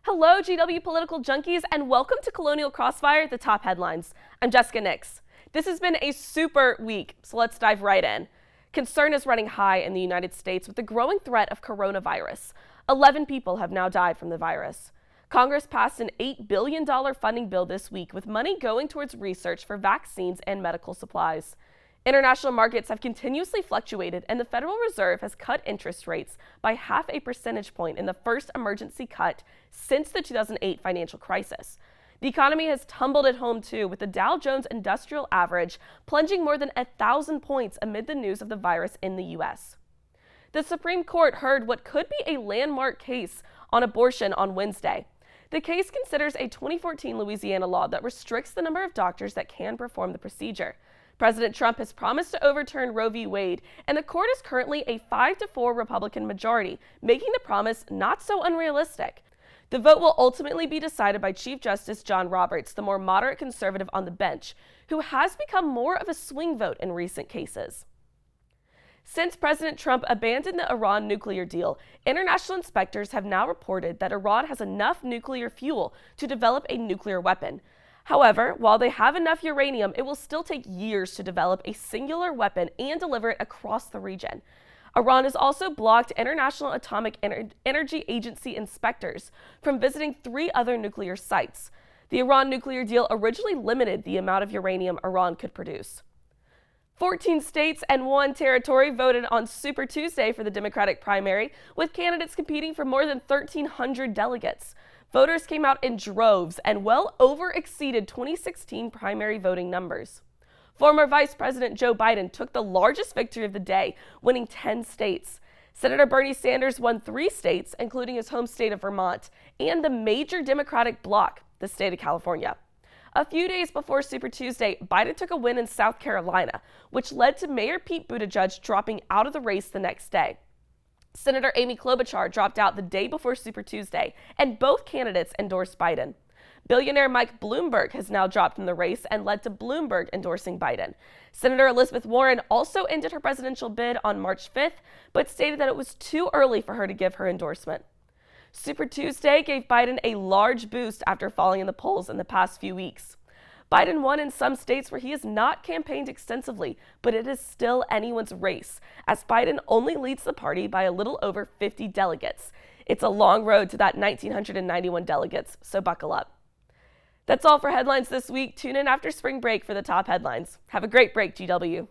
Hello, GW political junkies, and welcome to Colonial Crossfire, the top headlines. I'm Jessica Nix. This has been a super week, so let's dive right in. Concern is running high in the United States with the growing threat of coronavirus. 11 people have now died from the virus. Congress passed an $8 billion funding bill this week with money going towards research for vaccines and medical supplies. International markets have continuously fluctuated, and the Federal Reserve has cut interest rates by half a percentage point in the first emergency cut since the 2008 financial crisis. The economy has tumbled at home too, with the Dow Jones Industrial Average plunging more than 1,000 points amid the news of the virus in the U.S. The Supreme Court heard what could be a landmark case on abortion on Wednesday. The case considers a 2014 Louisiana law that restricts the number of doctors that can perform the procedure. President Trump has promised to overturn Roe v. Wade, and the court is currently a 5-4 Republican majority, making the promise not so unrealistic. The vote will ultimately be decided by Chief Justice John Roberts, the more moderate conservative on the bench, who has become more of a swing vote in recent cases. Since President Trump abandoned the Iran nuclear deal, international inspectors have now reported that Iran has enough nuclear fuel to develop a nuclear weapon. However, while they have enough uranium, it will still take years to develop a singular weapon and deliver it across the region. Iran has also blocked International Atomic Energy Agency inspectors from visiting 3 other nuclear sites. The Iran nuclear deal originally limited the amount of uranium Iran could produce. 14 states and 1 territory voted on Super Tuesday for the Democratic primary, with candidates competing for more than 1,300 delegates. Voters came out in droves and well exceeded 2016 primary voting numbers. Former Vice President Joe Biden took the largest victory of the day, winning 10 states. Senator Bernie Sanders won 3 states, including his home state of Vermont, and the major Democratic bloc, the state of California. A few days before Super Tuesday, Biden took a win in South Carolina, which led to Mayor Pete Buttigieg dropping out of the race the next day. Senator Amy Klobuchar dropped out the day before Super Tuesday, and both candidates endorsed Biden. Billionaire Mike Bloomberg has now dropped from the race and led to Bloomberg endorsing Biden. Senator Elizabeth Warren also ended her presidential bid on March 5th, but stated that it was too early for her to give her endorsement. Super Tuesday gave Biden a large boost after falling in the polls in the past few weeks. Biden won in some states where he has not campaigned extensively, but it is still anyone's race, as Biden only leads the party by a little over 50 delegates. It's a long road to that 1,991 delegates, so buckle up. That's all for headlines this week. Tune in after spring break for the top headlines. Have a great break, GW.